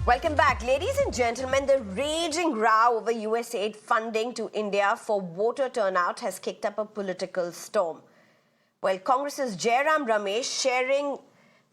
Welcome back. Ladies and gentlemen, the raging row over USAID funding to India for voter turnout has kicked up a political storm. Well, Congress's Jairam Ramesh, sharing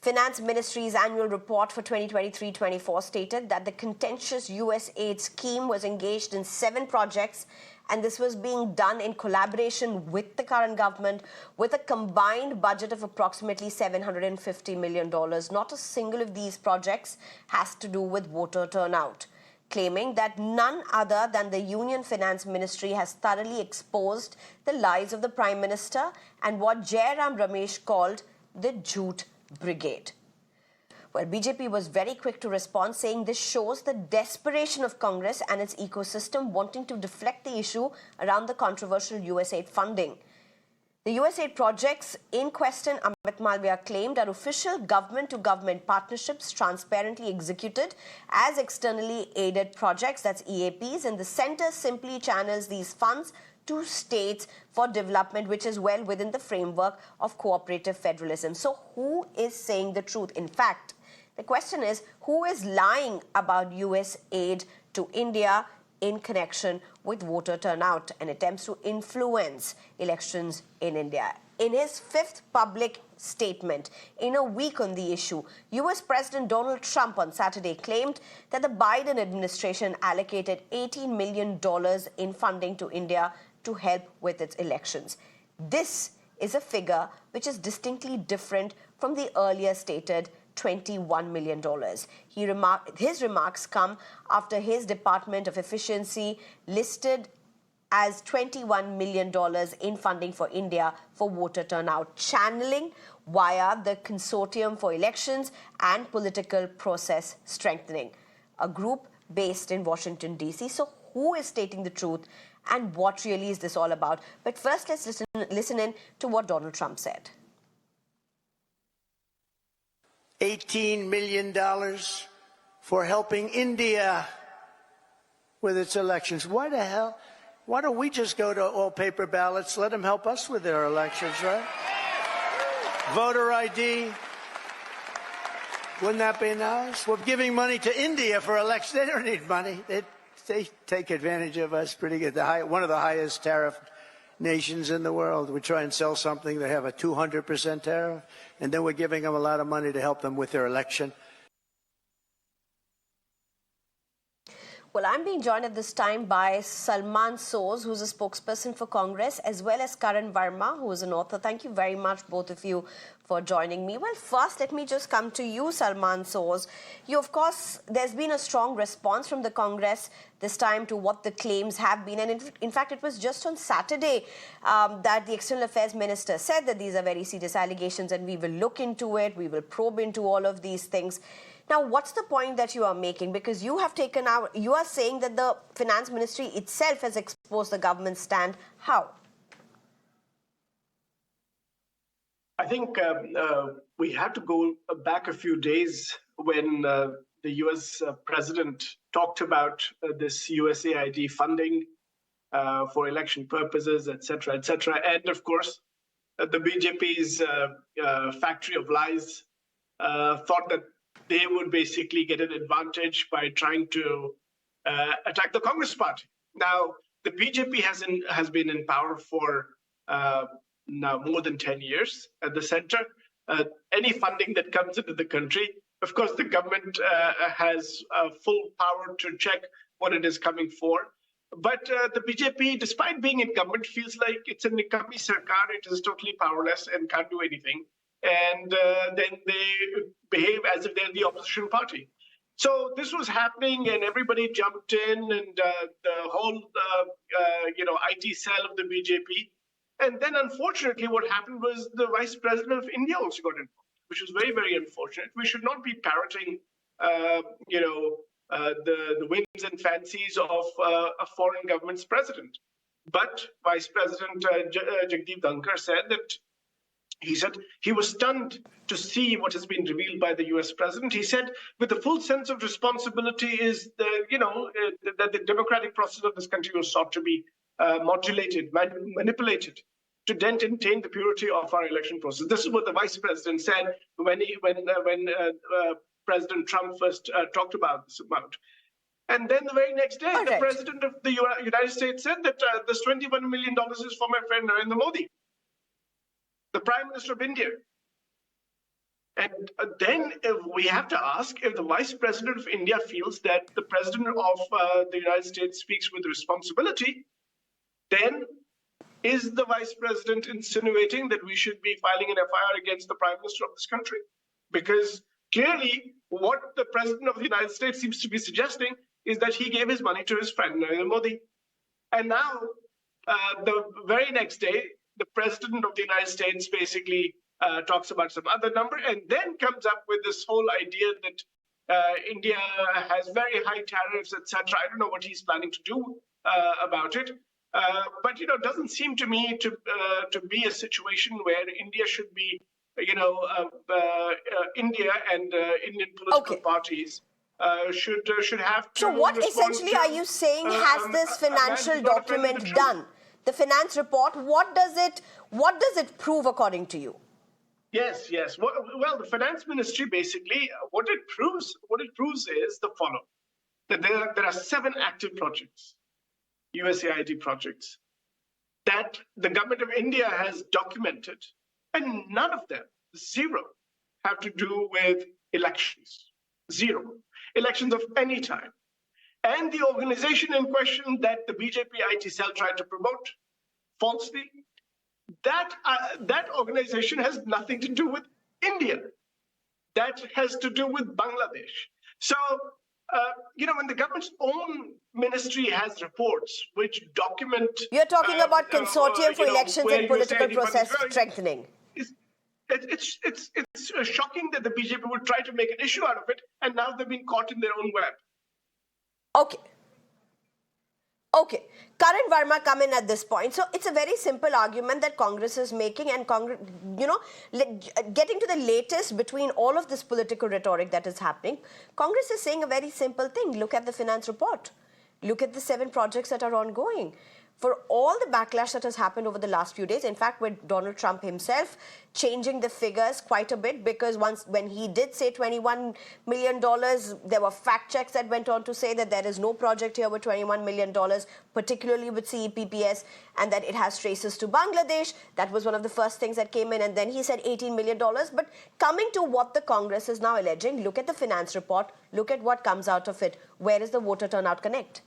Finance Ministry's annual report for 2023-24, stated that the contentious USAID scheme was engaged in 7 projects, and this was being done in collaboration with the current government with a combined budget of approximately $750 million. Not a single of these projects has to do with voter turnout, claiming that none other than the Union Finance Ministry has thoroughly exposed the lies of the Prime Minister and what Jairam Ramesh called the Jhoot Brigade. Well, BJP was very quick to respond, saying this shows the desperation of Congress and its ecosystem wanting to deflect the issue around the controversial USAID funding. The USAID projects in question, Amit Malviya claimed, are official government-to-government partnerships transparently executed as externally aided projects, that's EAPs, and the centre simply channels these funds to states for development, which is well within the framework of cooperative federalism. So who is saying the truth? In fact, the question is, who is lying about US aid to India in connection with voter turnout and attempts to influence elections in India? In his 5th public statement in a week on the issue, US President Donald Trump on Saturday claimed that the Biden administration allocated $18 million in funding to India to help with its elections. This is a figure which is distinctly different from the earlier stated $21 million. His remarks come after his Department of Efficiency listed as $21 million in funding for India for voter turnout, channeling via the Consortium for Elections and Political Process Strengthening, a group based in Washington, D.C. So who is stating the truth and what really is this all about? But first, let's listen in to what Donald Trump said. $18 million for helping India with its elections. Why the hell? Why don't we just go to all paper ballots? Let them help us with their elections, right? Voter ID. Wouldn't that be nice? We're giving money to India for elections. They don't need money. They take advantage of us pretty good. One of the highest tariff nations in the world. We try and sell something, they have a 200% tariff, and then we're giving them a lot of money to help them with their election. Well, I'm being joined at this time by Salman Soz, who's a spokesperson for Congress, as well as Karan Verma, who is an author. Thank you very much, both of you, for joining me. Well, first, let me just come to you, Salman Soz. You, of course, there's been a strong response from the Congress this time to what the claims have been. And in fact, it was just on Saturday that the External Affairs Minister said that these are very serious allegations and we will look into it, we will probe into all of these things. Now, what's the point that you are making? Because you have taken out, you are saying that the Finance Ministry itself has exposed the government's stand. How? I think we have to go back a few days when the US president talked about this USAID funding for election purposes, et cetera, et cetera. And of course, the BJP's factory of lies thought that they would basically get an advantage by trying to attack the Congress party. Now, the BJP has been in power for now more than 10 years at the center. Any funding that comes into the country, of course, the government has full power to check what it is coming for. But the BJP, despite being in government, feels like it's a Nikami Sarkar. It is totally powerless and can't do anything. And then they behave as if they're the opposition party. So this was happening, and everybody jumped in, and the whole IT cell of the BJP. And then, unfortunately, what happened was the Vice President of India also got involved, which was very, very unfortunate. We should not be parroting, the whims and fancies of a foreign government's president. But Vice President Jagdeep Dhankar said that he was stunned to see what has been revealed by the US president. He said, with the full sense of responsibility is that the democratic process of this country was sought to be modulated, manipulated to dent and taint the purity of our election process. This is what the vice president said when President Trump first talked about this amount. And then the very next day, the president of the United States said that this $21 million is for my friend Narendra Modi, the Prime Minister of India. And then we have to ask if the Vice President of India feels that the President of the United States speaks with responsibility, then is the Vice President insinuating that we should be filing an FIR against the Prime Minister of this country? Because clearly what the President of the United States seems to be suggesting is that he gave his money to his friend Narendra Modi. And now, the very next day, the President of the United States basically talks about some other number and then comes up with this whole idea that India has very high tariffs, etc. I don't know what he's planning to do about it. But, it doesn't seem to me to be a situation where India should be, India and Indian political parties should have to. So what essentially are you saying has this financial document done? The finance report, what does it prove according to you? Yes. Well, the finance ministry basically, what it proves is the following: that there are 7 active projects, USAID projects, that the government of India has documented, and none of them, 0, have to do with elections. 0. Elections of any time. And the organization in question that the BJP IT cell tried to promote falsely, that organization has nothing to do with India. That has to do with Bangladesh. So, when the government's own ministry has reports which document... You're talking about consortium for elections and political process strengthening. It's shocking that the BJP would try to make an issue out of it, and now they've been caught in their own web. Okay. Karan Verma come in at this point. So it's a very simple argument that Congress is making, and getting to the latest between all of this political rhetoric that is happening, Congress is saying a very simple thing. Look at the finance report. Look at the 7 projects that are ongoing. For all the backlash that has happened over the last few days, in fact, with Donald Trump himself changing the figures quite a bit, because when he did say $21 million, there were fact checks that went on to say that there is no project here with $21 million, particularly with CEPPS, and that it has traces to Bangladesh. That was one of the first things that came in, and then he said $18 million. But coming to what the Congress is now alleging, look at the finance report, look at what comes out of it. Where is the voter turnout connect?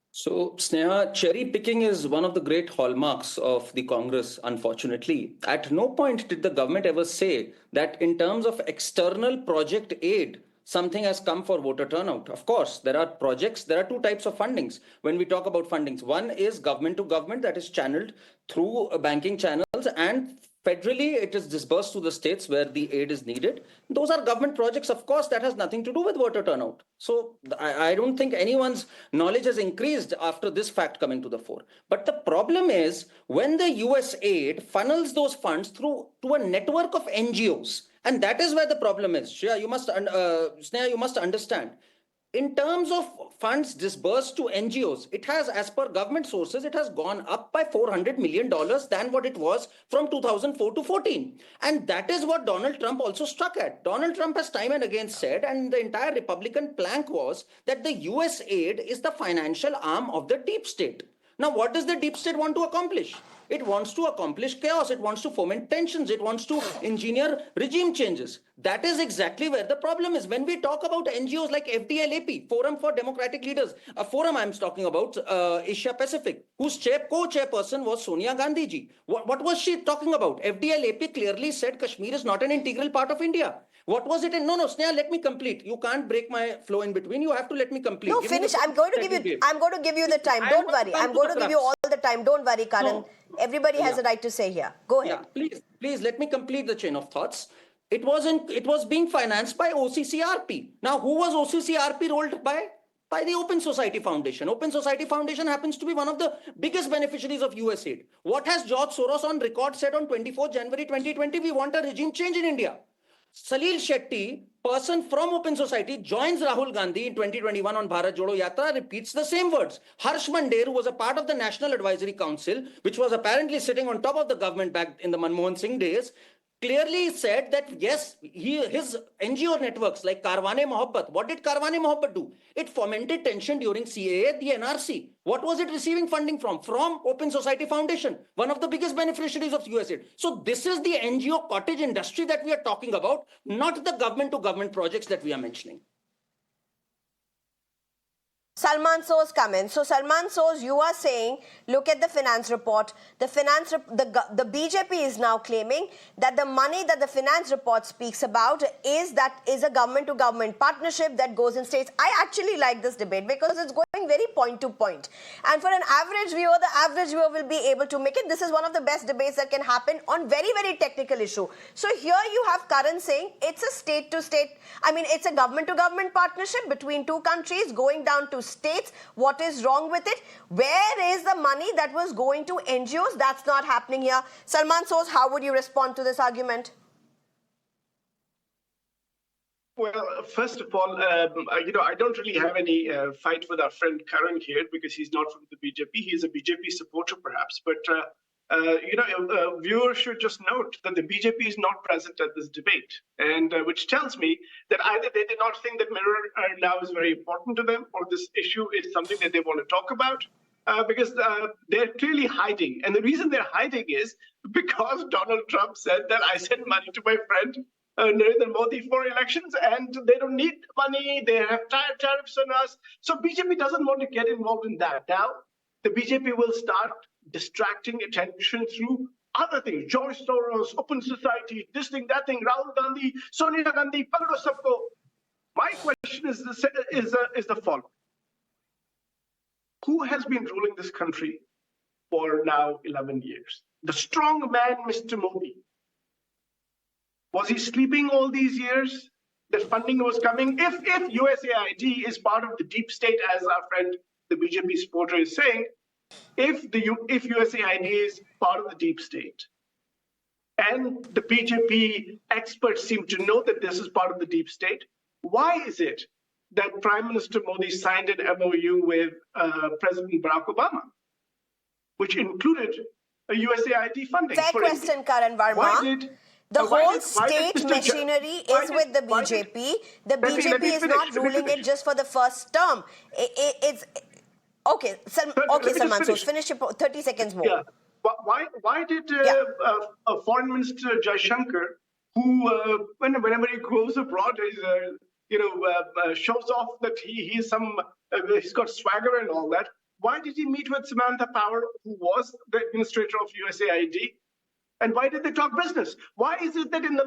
So, Sneha, cherry picking is one of the great hallmarks of the Congress, unfortunately. At no point did the government ever say that in terms of external project aid, something has come for voter turnout. Of course, there are projects, there are 2 types of fundings. When we talk about fundings, one is government to government, that is channeled through banking channels, and federally, it is disbursed to the states where the aid is needed. Those are government projects, of course, that has nothing to do with voter turnout. So I don't think anyone's knowledge has increased after this fact coming to the fore. But the problem is when the USAID funnels those funds through to a network of NGOs, and that is where the problem is. Sneha, you must understand. In terms of funds disbursed to NGOs, it has, as per government sources, it has gone up by $400 million than what it was from 2004 to 14. And that is what Donald Trump also struck at. Donald Trump has time and again said, and the entire Republican plank was, that the USAID is the financial arm of the deep state. Now, what does the deep state want to accomplish? It wants to accomplish chaos. It wants to foment tensions. It wants to engineer regime changes. That is exactly where the problem is. When we talk about NGOs like FDLAP, Forum for Democratic Leaders, a forum I'm talking about, Asia Pacific, whose co-chairperson was Sonia Gandhi ji. What was she talking about? FDLAP clearly said Kashmir is not an integral part of India. What was it? No, Sneha, let me complete. You can't break my flow in between. You have to let me complete. No, finish. I'm going to give you the time. Don't worry. I'm going to give you all the time. Don't worry, Karan. No. Everybody has a right to say here. Go ahead. Yeah, please let me complete the chain of thoughts. It was being financed by OCCRP. Now, who was OCCRP rolled by? By the Open Society Foundation. Open Society Foundation happens to be one of the biggest beneficiaries of USAID. What has George Soros on record said on 24 January 2020? We want a regime change in India. Salil Shetty, person from Open Society, joins Rahul Gandhi in 2021 on Bharat Jodo Yatra, repeats the same words. Harsh Mandir, who was a part of the National Advisory Council, which was apparently sitting on top of the government back in the Manmohan Singh days, clearly said that yes, his NGO networks like Karwane Mohabbat, what did Karwane Mohabbat do? It fomented tension during CAA, the NRC. What was it receiving funding from? From Open Society Foundation, one of the biggest beneficiaries of USAID. So this is the NGO cottage industry that we are talking about, not the government to government projects that we are mentioning. Salman Soz come in. So Salman Soz, you are saying, look at the finance report. The BJP is now claiming that the money that the finance report speaks about is a government-to-government partnership that goes in states. I actually like this debate because it's going very point to point. And for an average viewer, the average viewer will be able to make it. This is one of the best debates that can happen on very, very technical issue. So here you have Karan saying it's a state-to-state, it's a government-to-government partnership between two countries going down to states. What is wrong with it? Where is the money that was going to NGOs? That's not happening here. Salman Soz, how would you respond to this argument? Well, first of all, I don't really have any fight with our friend Karan here because he's not from the BJP. He's a BJP supporter, perhaps. But, viewers should just note that the BJP is not present at this debate, and which tells me that either they did not think that mirror now is very important to them, or this issue is something that they want to talk about. Because they're clearly hiding. And the reason they're hiding is because Donald Trump said that I sent money to my friend Narendra Modi for elections, and they don't need money. They have tariffs on us. So BJP doesn't want to get involved in that. Now, the BJP will start distracting attention through other things. George Soros, Open Society, this thing, that thing, Rahul Gandhi, Sonia Gandhi, Pagdo Sabko. My question is the following. Who has been ruling this country for now 11 years? The strong man, Mr. Modi. Was he sleeping all these years? The funding was coming. If USAID is part of the deep state, as our friend, the BJP supporter, is saying, if USAID is part of the deep state, and the BJP experts seem to know that this is part of the deep state, why is it that Prime Minister Modi signed an MOU with President Barack Obama, which included a USAID funding? Fair question, Karan Verma. The whole state machinery is with the BJP. The BJP is not ruling it just for the first term. It's okay. Salman Soz, finish your 30 seconds more. Yeah. Why did Foreign Minister Jaishankar, who whenever he goes abroad, shows off that he's got swagger and all that. Why did he meet with Samantha Power, who was the administrator of USAID? And why did they talk business? Why is it that in the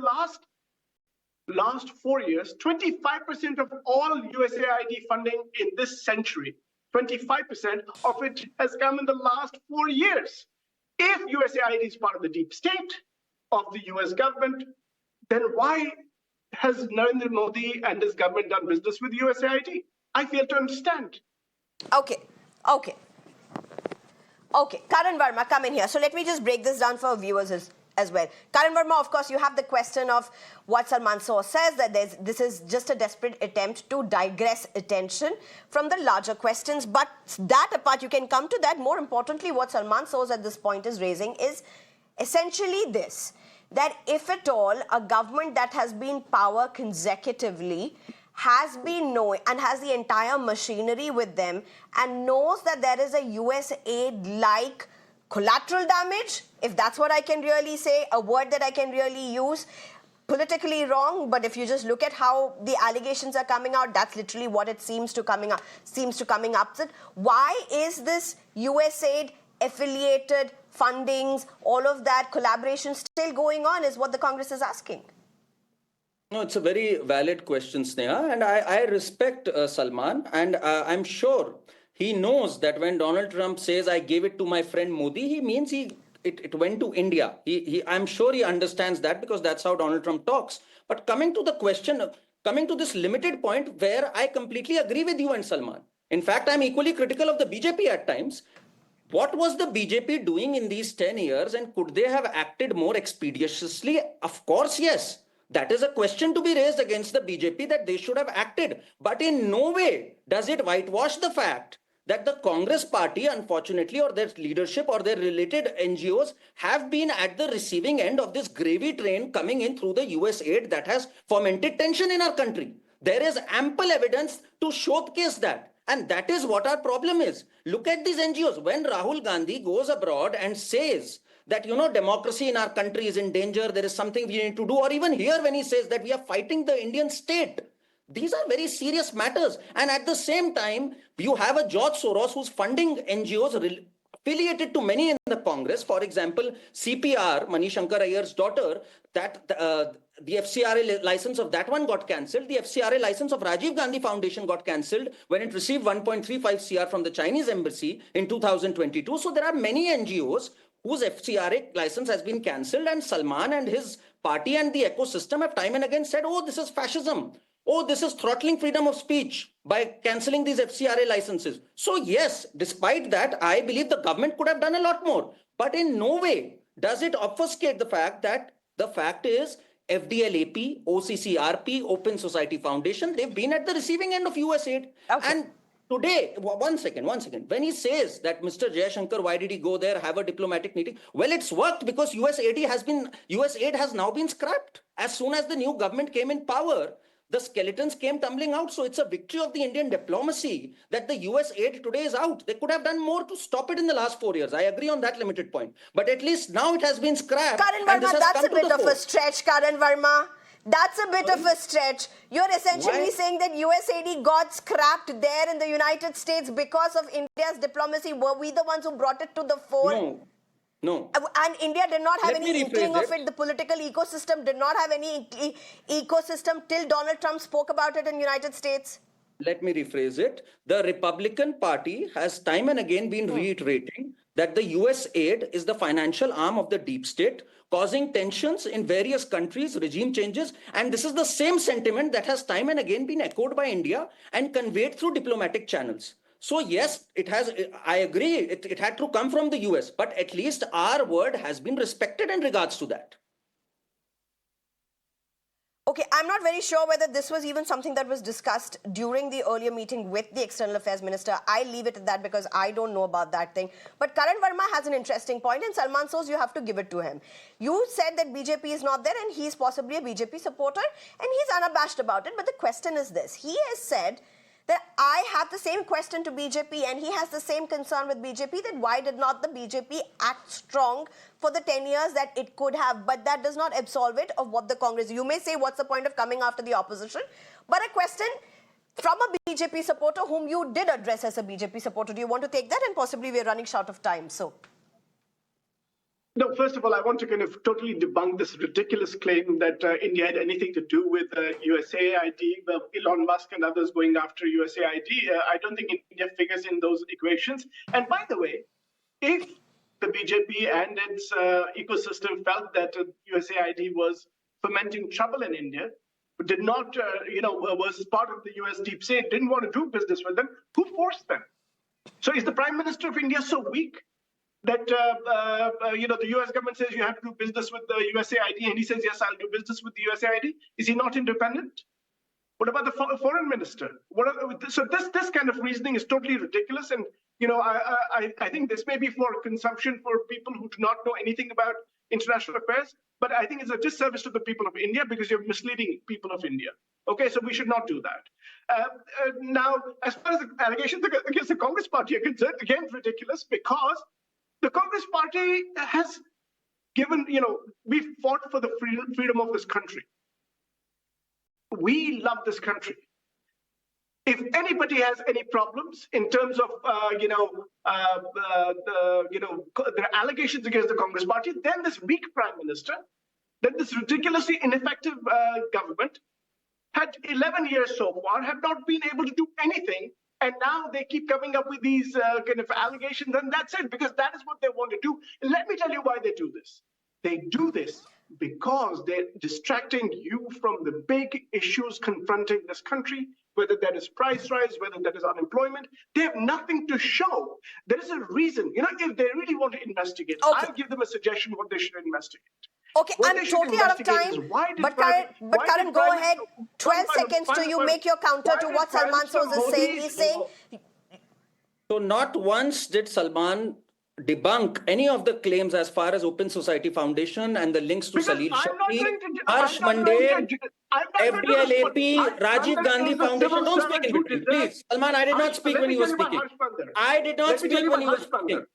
last 4 years, 25% of all USAID funding in this century, 25% of it has come in the last 4 years? If USAID is part of the deep state of the US government, then why has Narendra Modi and his government done business with USAID? I fail to understand. Okay. Karan Verma, come in here. So let me just break this down for our viewers as well. Karan Verma, of course, you have the question of what Salman Soz says, that this is just a desperate attempt to digress attention from the larger questions. But that apart, you can come to that. More importantly, what Salman Soz at this point is raising is essentially this, that if at all a government that has been in power consecutively has been knowing and has the entire machinery with them and knows that there is a USAID-like collateral damage, if that's what I can really say, a word that I can really use, politically wrong, but if you just look at how the allegations are coming out, that's literally what it seems to coming up with. Why is this USAID affiliated fundings, all of that collaboration still going on is what the Congress is asking? No, it's a very valid question, Sneha, and I respect Salman, and I'm sure he knows that when Donald Trump says, I gave it to my friend Modi, he means it went to India. I'm sure he understands that because that's how Donald Trump talks. But coming to the question, coming to this limited point where I completely agree with you and Salman. In fact, I'm equally critical of the BJP at times. What was the BJP doing in these 10 years, and could they have acted more expeditiously? Of course, yes. That is a question to be raised against the BJP, that they should have acted. But in no way does it whitewash the fact that the Congress party, unfortunately, or their leadership or their related NGOs have been at the receiving end of this gravy train coming in through the US aid that has fomented tension in our country. There is ample evidence to showcase that. And that is what our problem is. Look at these NGOs. When Rahul Gandhi goes abroad and says that, democracy in our country is in danger, there is something we need to do, or even here when he says that we are fighting the Indian state, these are very serious matters. And at the same time, you have a George Soros who's funding NGOs affiliated to many in the Congress. For example, CPR, Manish Shankar Iyer's daughter, that the FCRA license of that one got cancelled. The FCRA license of Rajiv Gandhi Foundation got cancelled when it received 1.35 CR from the Chinese embassy in 2022. So there are many NGOs whose FCRA license has been cancelled, and Salman and his party and the ecosystem have time and again said, oh, this is fascism. Oh, this is throttling freedom of speech by cancelling these FCRA licenses. So yes, despite that, I believe the government could have done a lot more. But in no way does it obfuscate the fact that the fact is FDLAP, OCCRP, Open Society Foundation, they've been at the receiving end of USAID. Okay. And today, one second. When he says that Mr. Jaishankar, why did he go there, have a diplomatic meeting? Well, it's worked because USAID has now been scrapped. As soon as the new government came in power, the skeletons came tumbling out. So it's a victory of the Indian diplomacy that the US aid today is out. They could have done more to stop it in the last 4 years. I agree on that limited point. But at least now it has been scrapped. Karan Verma, that's a bit of a stretch, Karan Verma. That's a bit of a stretch. You're essentially saying that USAID got scrapped there in the United States because of India's diplomacy. Were we the ones who brought it to the fore? No. And India did not have any inkling of it. The political ecosystem did not have any ecosystem till Donald Trump spoke about it in the United States. Let me rephrase it. The Republican Party has time and again been reiterating that the US aid is the financial arm of the deep state, causing tensions in various countries, regime changes. And this is the same sentiment that has time and again been echoed by India and conveyed through diplomatic channels. So yes, I agree, it had to come from the US, but at least our word has been respected in regards to that. Okay, I'm not very sure whether this was even something that was discussed during the earlier meeting with the External Affairs Minister. I leave it at that because I don't know about that thing. But Karan Verma has an interesting point, and Salman Soz, you have to give it to him. You said that BJP is not there and he's possibly a BJP supporter, and he's unabashed about it. But the question is this. He has said that I have the same question to BJP, and he has the same concern with BJP, that why did not the BJP act strong for the 10 years that it could have? But that does not absolve it of what the Congress... You may say, what's the point of coming after the opposition? But a question from a BJP supporter whom you did address as a BJP supporter. Do you want to take that? And possibly we're running short of time, so... No, first of all, I want to kind of totally debunk this ridiculous claim that India had anything to do with USAID, Elon Musk and others going after USAID. I don't think India figures in those equations. And by the way, if the BJP and its ecosystem felt that USAID was fomenting trouble in India, did not, was part of the US deep state, didn't want to do business with them, who forced them? So is the Prime Minister of India so weak that the US government says you have to do business with the USAID, and he says, yes, I'll do business with the USAID? Is he not independent? What about the foreign minister? So this kind of reasoning is totally ridiculous. And I think this may be for consumption for people who do not know anything about international affairs, but I think it's a disservice to the people of India because you're misleading people of India. Okay, so we should not do that. Now, as far as the allegations against the Congress party are concerned, again, ridiculous, because the Congress party has given, we fought for the freedom of this country. We love this country. If anybody has any problems in terms of, the allegations against the Congress party, then this weak prime minister, then this ridiculously ineffective government had 11 years so far, have not been able to do anything. And now they keep coming up with these kind of allegations, and that's it, because that is what they want to do. And let me tell you why they do this. They do this because they're distracting you from the big issues confronting this country, whether that is price rise, whether that is unemployment. They have nothing to show. There is a reason. If they really want to investigate, okay, I'll give them a suggestion what they should investigate. Okay, what I'm totally out of time, but Karan, go ahead. 12 seconds to you make your counter to what Salman Soz is saying. He's saying So not once did Salman debunk any of the claims as far as Open Society Foundation and the links to Because Salil I'm not Shakti, going to. Harsh I'm not going Mandir, to. I'm not going to respond. FDLAP, Rajiv Harsh Gandhi is the Foundation. civil Don't speak servant in who between, deserves. please. Salman, I did not speak Let when me you tell were you about speaking. Harsh Mandir. I did not Let me tell speak you when about you were Harsh speaking. Mandir.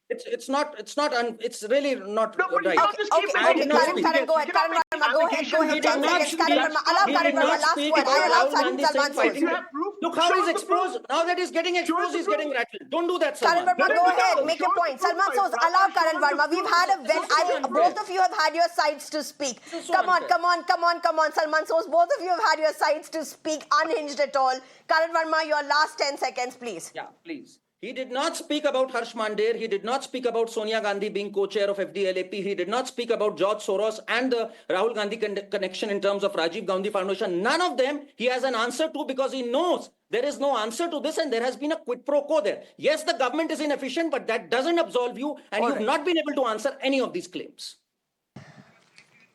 It's really not No, but you right. can't just keep I Okay, did making not Karan, speak. Karan, go ahead. You cannot Karan make Verma, go ahead, allegations He and did 10 not seconds. Karan speak. Verma, allow He Karan did Verma, not last speak word. I about allow Rahul Gandhi saying Salman Soz. if you fighting. have proof, Look how show he's us the proof. exposed. Now that he's getting Show us exposed, the he's proof. getting rattled. Don't do that, Karan Salman. Verma, go ahead, No, make show your us the point. proof, Salman my Soz, brother. allow Show Karan us the Verma. We've proof. had a This well, is so I, unfair. both of you have had your sides to speak. This is so Come on, unfair. come on, come on, come on, Salman Soz. Both of you have had your sides to speak, unhinged at all. Karan Verma, your last 10 seconds, please. Yeah, please. He did not speak about Harsh Mandir. He did not speak about Sonia Gandhi being co-chair of FDLAP. He did not speak about George Soros and the Rahul Gandhi connection in terms of Rajiv Gandhi Foundation. None of them he has an answer to because he knows there is no answer to this and there has been a quid pro quo there. Yes, the government is inefficient, but that doesn't absolve you and All you've right. not been able to answer any of these claims.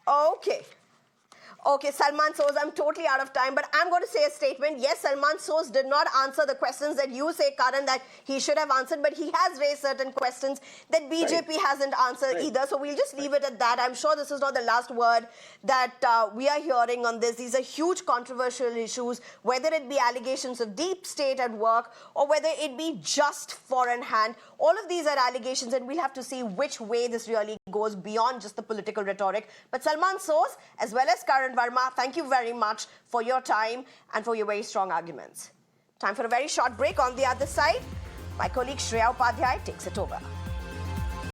Okay. Okay, Salman Soz, I'm totally out of time, but I'm going to say a statement. Yes, Salman Soz did not answer the questions that you say, Karan, that he should have answered, but he has raised certain questions that BJP hasn't answered either. So we'll just leave it at that. I'm sure this is not the last word that we are hearing on this. These are huge controversial issues, whether it be allegations of deep state at work or whether it be just foreign hand. All of these are allegations, and we'll have to see which way this really goes beyond just the political rhetoric. But Salman Soz, as well as Karan Verma, thank you very much for your time and for your very strong arguments. Time for a very short break. On the other side, my colleague Shreya Upadhyay takes it over.